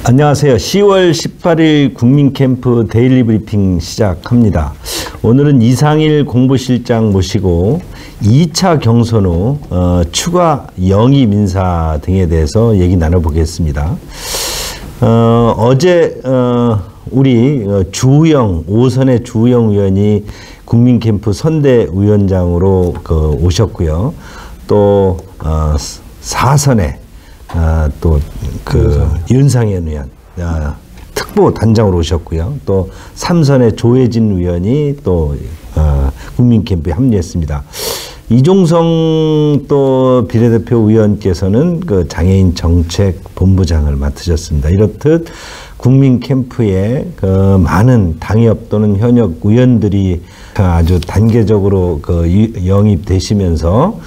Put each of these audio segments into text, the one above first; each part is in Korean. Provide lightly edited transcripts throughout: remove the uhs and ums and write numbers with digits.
안녕하세요. 10월 18일 국민캠프 데일리 브리핑 시작합니다. 오늘은 이상일 공보실장 모시고 2차 경선 후 추가 영입 인사 등에 대해서 얘기 나눠보겠습니다. 어제 우리 주우영, 5선의 주우영 의원이 국민캠프 선대위원장으로 오셨고요. 또 4선에 또 윤상현 의원 특보 단장으로 오셨고요. 또 3선의 조혜진 의원이 또 국민캠프에 합류했습니다. 이종성 또 비례대표 의원께서는 그 장애인 정책 본부장을 맡으셨습니다. 이렇듯 국민캠프에 많은 당협 또는 현역 의원들이 아주 단계적으로 영입되시면서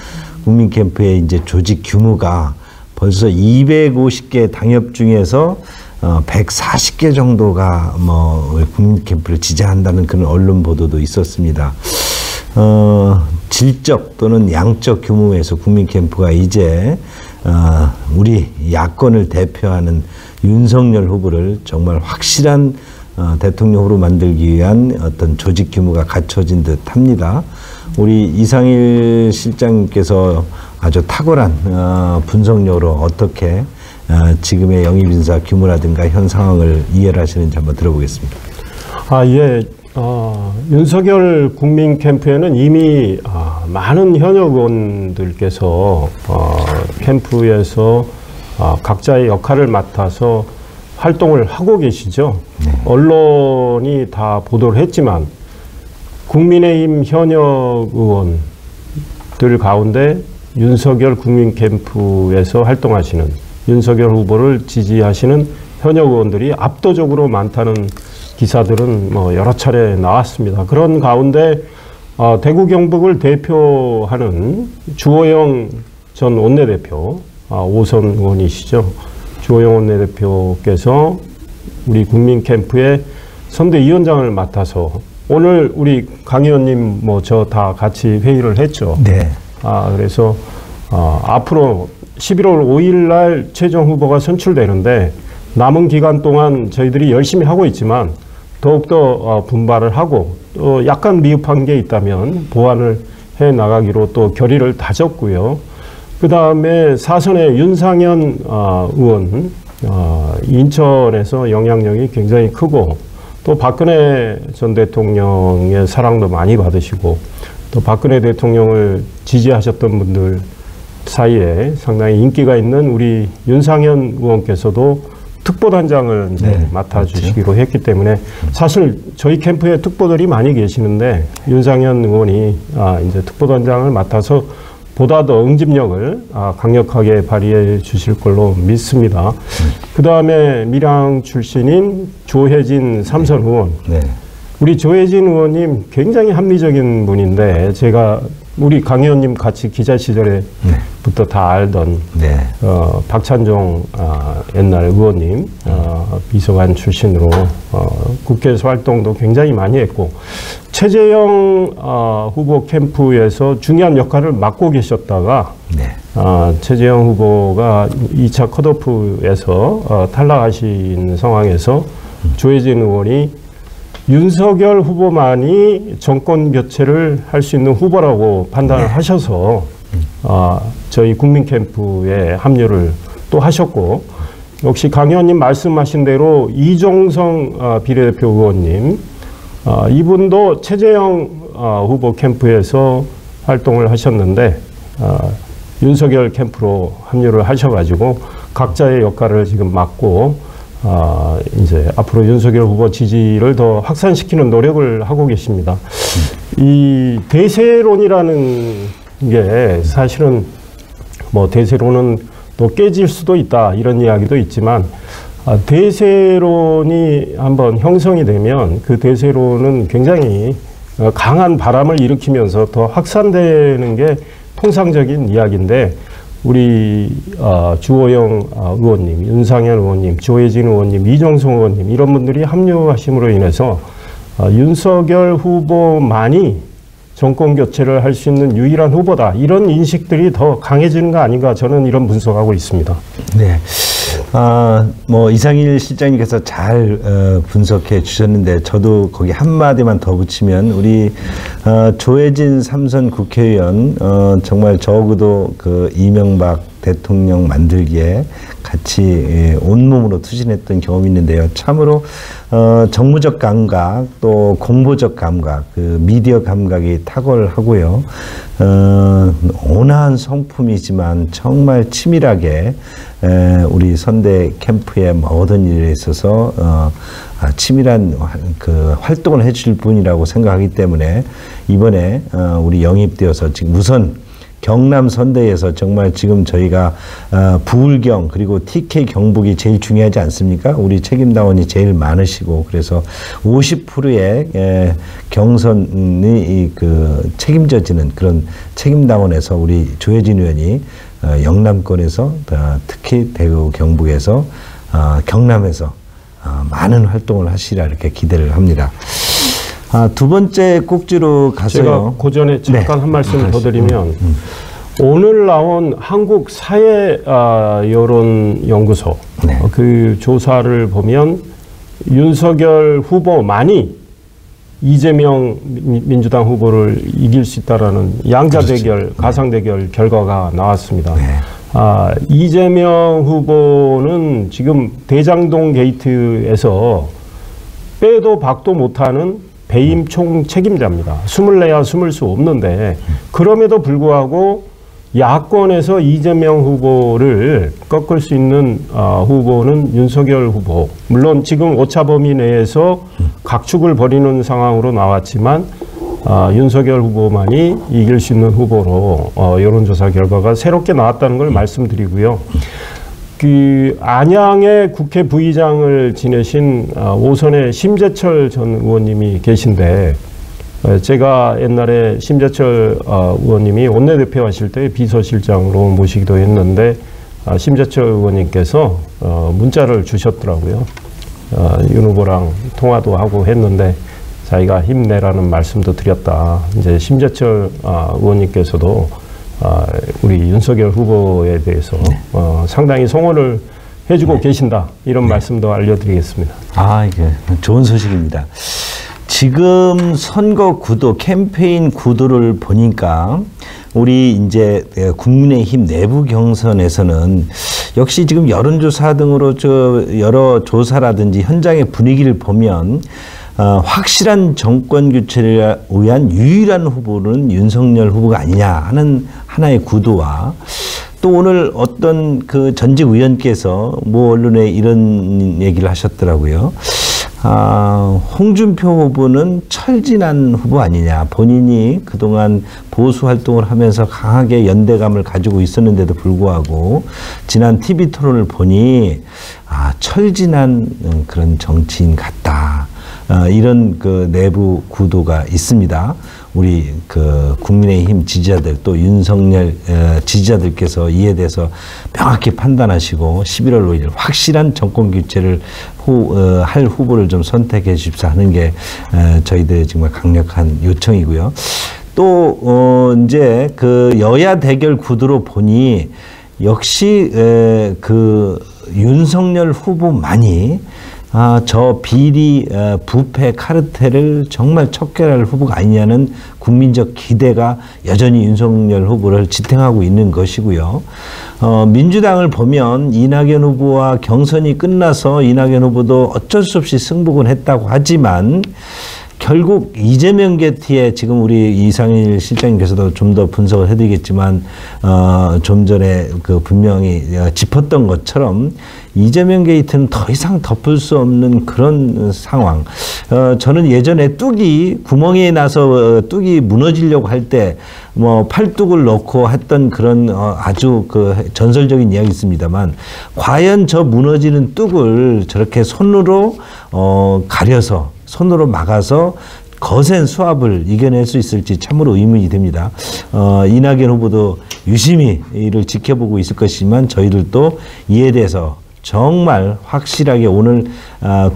국민캠프의 이제 조직 규모가 벌써 250개 당협 중에서 140개 정도가 국민캠프를 지지한다는 그런 언론 보도도 있었습니다. 질적 또는 양적 규모에서 국민캠프가 이제 우리 야권을 대표하는 윤석열 후보를 정말 확실한 대통령 후보로 만들기 위한 어떤 조직 규모가 갖춰진 듯 합니다. 우리 이상일 실장님께서 아주 탁월한 분석력으로 어떻게 지금의 영입인사 규모라든가 현 상황을 이해를 하시는지 한번 들어보겠습니다. 윤석열 국민캠프에는 이미 많은 현역 의원들께서 캠프에서 각자의 역할을 맡아서 활동을 하고 계시죠. 네. 언론이 다 보도를 했지만 국민의힘 현역 의원들 가운데 윤석열 국민캠프에서 활동하시는 윤석열 후보를 지지하시는 현역 의원들이 압도적으로 많다는 기사들은 여러 차례 나왔습니다. 그런 가운데 대구 경북을 대표하는 주호영 전 원내대표, 5선 의원이시죠. 주호영 원내대표께서 우리 국민캠프의 선대위원장을 맡아서 오늘 우리 강 의원님 저 다 같이 회의를 했죠. 네. 그래서 앞으로 11월 5일 날 최종 후보가 선출되는데 남은 기간 동안 저희들이 열심히 하고 있지만 더욱더 분발을 하고 또 약간 미흡한 게 있다면 보완을 해 나가기로 또 결의를 다졌고요. 그 다음에 4선의 윤상현 의원, 인천에서 영향력이 굉장히 크고 또 박근혜 전 대통령의 사랑도 많이 받으시고 또 박근혜 대통령을 지지하셨던 분들 사이에 상당히 인기가 있는 우리 윤상현 의원께서도 특보단장을 이제 맡아주시기로 했기 때문에 사실 저희 캠프에 특보들이 많이 계시는데 윤상현 의원이 이제 특보단장을 맡아서 보다 더 응집력을 강력하게 발휘해 주실 걸로 믿습니다. 그 다음에 밀양 출신인 조혜진 3선 의원. 네. 우리 조혜진 의원님 굉장히 합리적인 분인데 제가 우리 강 의원님 같이 기자 시절에부터 다 알던 박찬종 옛날 의원님 비서관 출신으로 국회에서 활동도 굉장히 많이 했고 최재형 후보 캠프에서 중요한 역할을 맡고 계셨다가 최재형 후보가 2차 컷오프에서 탈락하신 상황에서 조혜진 의원이 윤석열 후보만이 정권 교체를 할 수 있는 후보라고 판단을 하셔서 저희 국민캠프에 합류를 또 하셨고 역시 강 의원님 말씀하신 대로 이종성 비례대표 의원님 이분도 최재형 후보 캠프에서 활동을 하셨는데 윤석열 캠프로 합류를 하셔가지고 각자의 역할을 지금 맡고 이제 앞으로 윤석열 후보 지지를 더 확산시키는 노력을 하고 계십니다. 이 대세론이라는 게 사실은 대세론은 또 깨질 수도 있다 이런 이야기도 있지만 대세론이 한번 형성이 되면 그 대세론은 굉장히 강한 바람을 일으키면서 더 확산되는 게 통상적인 이야기인데 우리 주호영 의원님, 윤상현 의원님, 조혜진 의원님, 이종성 의원님 이런 분들이 합류하심으로 인해서 윤석열 후보만이 정권 교체를 할 수 있는 유일한 후보다 이런 인식들이 더 강해지는 거 아닌가 저는 이런 분석하고 있습니다. 네. 뭐 이상일 실장님께서 잘 분석해 주셨는데 저도 거기 한마디만 더 붙이면 우리 조혜진 삼선 국회의원 정말 적어도 그 이명박 대통령 만들기에 같이 온몸으로 투신했던 경험이 있는데요. 참으로 정무적 감각 또 공보적 감각, 그 미디어 감각이 탁월하고요. 온화한 성품이지만 정말 치밀하게 우리 선대 캠프의 모든 일에 있어서 치밀한 그 활동을 해줄 분이라고 생각하기 때문에 이번에 우리 영입되어서 지금 우선 경남 선대에서 정말 지금 저희가 부울경 그리고 TK 경북이 제일 중요하지 않습니까? 우리 책임당원이 제일 많으시고 그래서 50%의 경선이 그 책임져지는 그런 책임당원에서 우리 조혜진 의원이 영남권에서 특히 대구 경북에서 경남에서 많은 활동을 하시라 이렇게 기대를 합니다. 두 번째 꼭지로 가서요. 제가 그 전에 잠깐 한 말씀 더 드리면 오늘 나온 한국 사회 여론 연구소 그 조사를 보면 윤석열 후보만이 이재명 민주당 후보를 이길 수 있다라는 양자 대결, 가상 대결 결과가 나왔습니다. 이재명 후보는 지금 대장동 게이트에서 빼도 박도 못하는 배임 총 책임자입니다. 숨을 내야 숨을 수 없는데 그럼에도 불구하고 야권에서 이재명 후보를 꺾을 수 있는 후보는 윤석열 후보. 물론 지금 오차범위 내에서 각축을 벌이는 상황으로 나왔지만 윤석열 후보만이 이길 수 있는 후보로 여론조사 결과가 새롭게 나왔다는 걸 말씀드리고요. 그 안양의 국회 부의장을 지내신 오선의 심재철 전 의원님이 계신데 제가 옛날에 심재철 의원님이 원내대표 하실 때 비서실장으로 모시기도 했는데 심재철 의원님께서 문자를 주셨더라고요. 윤 후보랑 통화도 하고 했는데 자기가 힘내라는 말씀도 드렸다. 이제 심재철 의원님께서도 우리 윤석열 후보에 대해서 상당히 성원을 해주고 계신다. 이런 말씀도 알려드리겠습니다. 이게 좋은 소식입니다. 지금 선거 구도, 캠페인 구도를 보니까 우리 이제 국민의힘 내부 경선에서는 역시 지금 여론조사 등으로 여러 조사라든지 현장의 분위기를 보면 확실한 정권 교체를 위한 유일한 후보는 윤석열 후보가 아니냐 하는 하나의 구도와 또 오늘 어떤 그 전직 의원께서 모 언론에 이런 얘기를 하셨더라고요. 홍준표 후보는 철진한 후보 아니냐. 본인이 그동안 보수 활동을 하면서 강하게 연대감을 가지고 있었는데도 불구하고 지난 TV 토론을 보니 철진한 그런 정치인 같다. 이런 그 내부 구도가 있습니다. 우리 그 국민의힘 지지자들 또 윤석열 지지자들께서 이에 대해서 명확히 판단하시고 11월 5일 확실한 정권 교체를 할 후보를 좀 선택해 주십사 하는 게 저희들의 정말 강력한 요청이고요. 또 이제 그 여야 대결 구도로 보니 역시 그 윤석열 후보만이 저 비리 부패 카르텔을 정말 척결할 후보가 아니냐는 국민적 기대가 여전히 윤석열 후보를 지탱하고 있는 것이고요. 민주당을 보면 이낙연 후보와 경선이 끝나서 이낙연 후보도 어쩔 수 없이 승복은 했다고 하지만 결국 이재명 게이트에 지금 우리 이상일 실장님께서도 좀 더 분석을 해드리겠지만 좀 전에 그 분명히 짚었던 것처럼 이재명 게이트는 더 이상 덮을 수 없는 그런 상황. 저는 예전에 뚝이 구멍에 나서 뚝이 무너지려고 할 때 뭐 팔뚝을 넣고 했던 그런 아주 그 전설적인 이야기 있습니다만 과연 저 무너지는 뚝을 저렇게 손으로 가려서 손으로 막아서 거센 수압을 이겨낼 수 있을지 참으로 의문이 됩니다. 이낙연 후보도 유심히 이를 지켜보고 있을 것이지만 저희들도 이에 대해서 정말 확실하게 오늘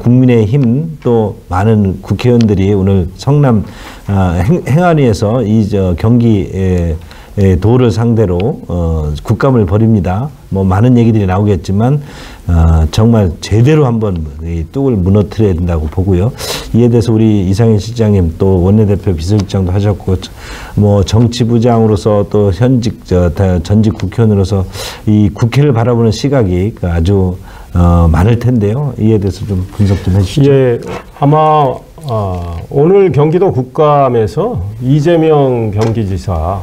국민의힘 또 많은 국회의원들이 오늘 성남 행안위에서 이 경기 도를 상대로 국감을 벌입니다. 뭐 많은 얘기들이 나오겠지만 정말 제대로 한번 이 뚝을 무너뜨려야 된다고 보고요. 이에 대해서 우리 이상현 실장님 또 원내대표 비서실장도 하셨고 뭐 정치부장으로서 또 전직 국회의원으로서 이 국회를 바라보는 시각이 아주 많을 텐데요. 이에 대해서 좀 분석 좀 해주시죠. 예, 아마 오늘 경기도 국감에서 이재명 경기지사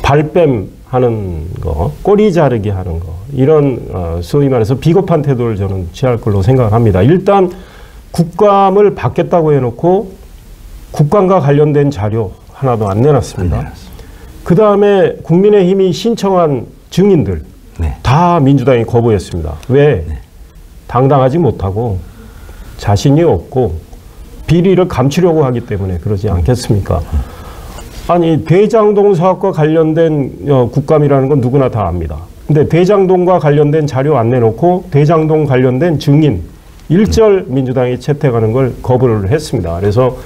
발뺌하는 거, 꼬리 자르기 하는 거, 이런 소위 말해서 비겁한 태도를 저는 취할 걸로 생각을 합니다. 일단 국감을 받겠다고 해놓고 국감과 관련된 자료 하나도 안 내놨습니다. 그 다음에 국민의힘이 신청한 증인들 다 민주당이 거부했습니다. 왜? 당당하지 못하고 자신이 없고 비리를 감추려고 하기 때문에 그러지 않겠습니까? 아니, 대장동 사업과 관련된 국감이라는 건 누구나 다 압니다. 근데 대장동과 관련된 자료 안 내놓고 대장동 관련된 증인 일절 민주당이 채택하는 걸 거부를 했습니다. 그래서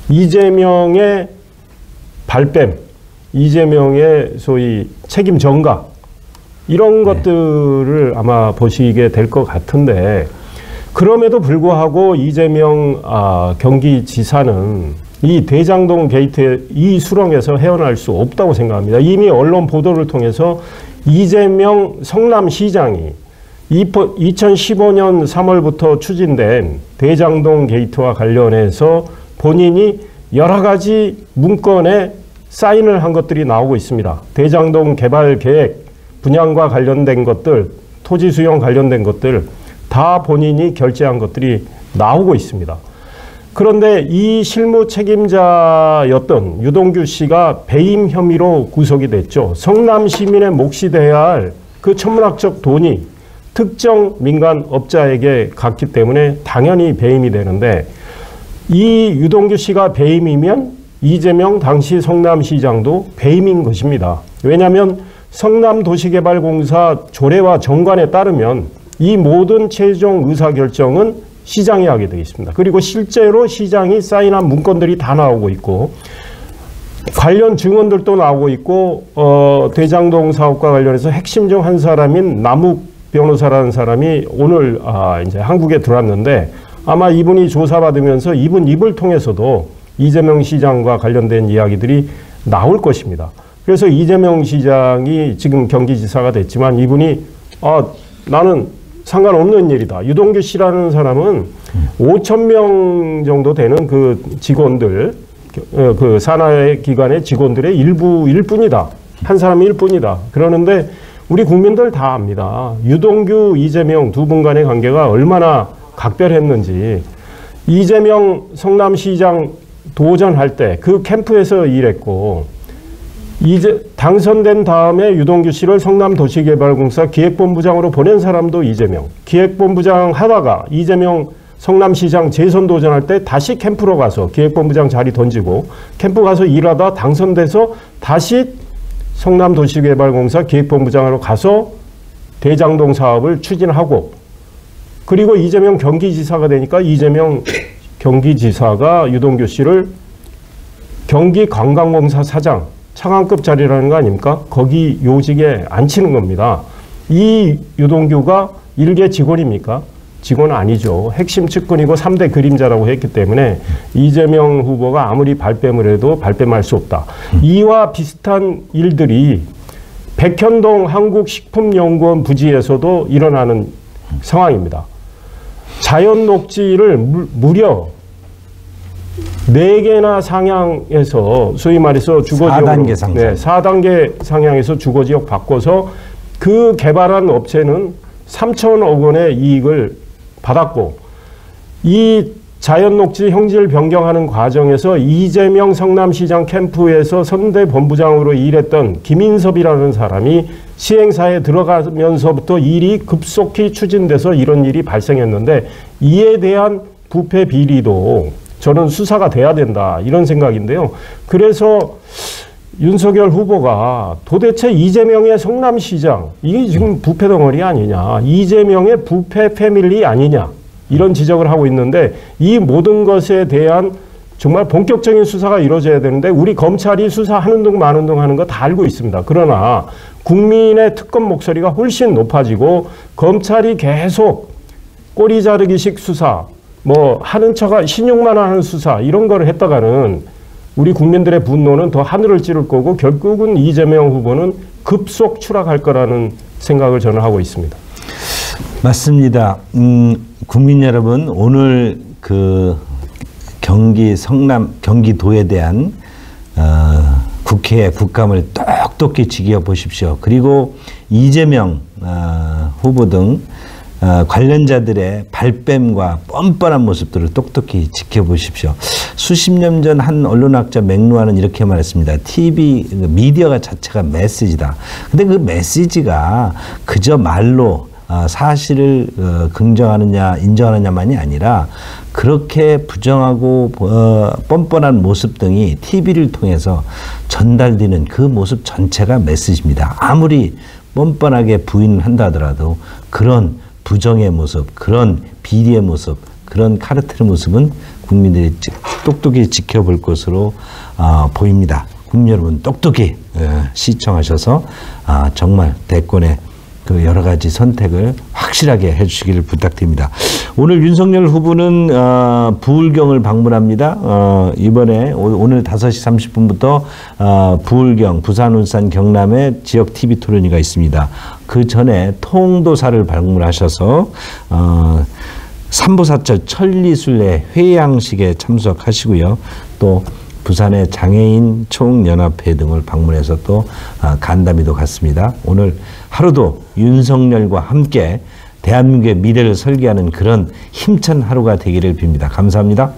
이재명의 발뺌, 이재명의 소위 책임 전가 이런 것들을 아마 보시게 될 것 같은데, 그럼에도 불구하고 이재명 경기지사는 이 대장동 게이트의 이 수렁에서 헤어날 수 없다고 생각합니다. 이미 언론 보도를 통해서 이재명 성남시장이 2015년 3월부터 추진된 대장동 게이트와 관련해서 본인이 여러 가지 문건에 사인을 한 것들이 나오고 있습니다. 대장동 개발 계획, 분양과 관련된 것들, 토지 수용 관련된 것들 다 본인이 결제한 것들이 나오고 있습니다. 그런데 이 실무 책임자였던 유동규 씨가 배임 혐의로 구속이 됐죠. 성남 시민의 몫이 돼야 할 그 천문학적 돈이 특정 민간 업자에게 갔기 때문에 당연히 배임이 되는데, 이 유동규 씨가 배임이면 이재명 당시 성남시장도 배임인 것입니다. 왜냐하면 성남도시개발공사 조례와 정관에 따르면 이 모든 최종 의사결정은 시장이 하게 되어 있습니다. 그리고 실제로 시장이 사인한 문건들이 다 나오고 있고 관련 증언들도 나오고 있고 대장동 사업과 관련해서 핵심 중 한 사람인 남욱 변호사라는 사람이 오늘 이제 한국에 들어왔는데, 아마 이분이 조사받으면서 이분 입을 통해서도 이재명 시장과 관련된 이야기들이 나올 것입니다. 그래서 이재명 시장이 지금 경기지사가 됐지만 이분이 나는 상관없는 일이다. 유동규 씨라는 사람은 5,000명 정도 되는 그 직원들, 그 산하기관의 직원들의 일부일 뿐이다. 한 사람일 뿐이다. 그러는데 우리 국민들 다 압니다. 유동규, 이재명 두 분 간의 관계가 얼마나 각별했는지. 이재명 성남시장 도전할 때 그 캠프에서 일했고, 이제 당선된 다음에 유동규 씨를 성남도시개발공사 기획본부장으로 보낸 사람도 이재명. 기획본부장 하다가 이재명 성남시장 재선 도전할 때 다시 캠프로 가서 기획본부장 자리 던지고 캠프 가서 일하다 당선돼서 다시 성남도시개발공사 기획본부장으로 가서 대장동 사업을 추진하고, 그리고 이재명 경기지사가 되니까 이재명 경기지사가 유동규 씨를 경기관광공사 사장, 차관급 자리라는 거 아닙니까? 거기 요직에 앉히는 겁니다. 이 유동규가 일개 직원입니까? 직원은 아니죠. 핵심 측근이고 3대 그림자라고 했기 때문에 이재명 후보가 아무리 발뺌을 해도 발뺌할 수 없다. 이와 비슷한 일들이 백현동 한국식품연구원 부지에서도 일어나는 상황입니다. 자연 녹지를 무려 4개나 상향해서 소위 말해서 주거지역 4단계 상향. 네, 4단계 상향해서 주거지역 바꿔서 그 개발한 업체는 3천억 원의 이익을 받았고, 이 자연녹지 형질 변경하는 과정에서 이재명 성남시장 캠프에서 선대본부장으로 일했던 김인섭이라는 사람이 시행사에 들어가면서부터 일이 급속히 추진돼서 이런 일이 발생했는데, 이에 대한 부패 비리도 저는 수사가 돼야 된다, 이런 생각인데요. 그래서 윤석열 후보가 도대체 이재명의 성남시장, 이게 지금 부패 덩어리 아니냐, 이재명의 부패 패밀리 아니냐, 이런 지적을 하고 있는데, 이 모든 것에 대한 정말 본격적인 수사가 이루어져야 되는데 우리 검찰이 수사하는 둥 마는 둥 하는 거 다 알고 있습니다. 그러나 국민의 특검 목소리가 훨씬 높아지고 검찰이 계속 꼬리 자르기식 수사, 뭐 하는 척 신용만 하는 수사 이런 거를 했다가는 우리 국민들의 분노는 더 하늘을 찌를 거고 결국은 이재명 후보는 급속 추락할 거라는 생각을 저는 하고 있습니다. 맞습니다. 국민 여러분, 오늘 그 경기 성남 경기도에 대한 국회의 국감을 똑똑히 지켜보십시오. 그리고 이재명 후보 등 관련자들의 발뺌과 뻔뻔한 모습들을 똑똑히 지켜보십시오. 수십 년 전 한 언론학자 맥루아는 이렇게 말했습니다. TV 미디어가 자체가 메시지다. 근데 그 메시지가 그저 말로 사실을 긍정하느냐 인정하느냐만이 아니라 그렇게 부정하고 뻔뻔한 모습 등이 TV를 통해서 전달되는 그 모습 전체가 메시지입니다. 아무리 뻔뻔하게 부인한다 하더라도 그런 부정의 모습, 그런 비리의 모습, 그런 카르텔의 모습은 국민들이 똑똑히 지켜볼 것으로 보입니다. 국민 여러분 똑똑히 시청하셔서 정말 대권의 그 여러 가지 선택을 확실하게 해주시기를 부탁드립니다. 오늘 윤석열 후보는 부울경을 방문합니다. 이번에 오늘 5시 30분부터 부울경, 부산, 울산, 경남의 지역 TV 토론회가 있습니다. 그 전에 통도사를 방문하셔서 삼보사철 천리순례 회양식에 참석하시고요. 또 부산의 장애인 총연합회 등을 방문해서 또 간담회도 갔습니다. 오늘 하루도 윤석열과 함께 대한민국의 미래를 설계하는 그런 힘찬 하루가 되기를 빕니다. 감사합니다.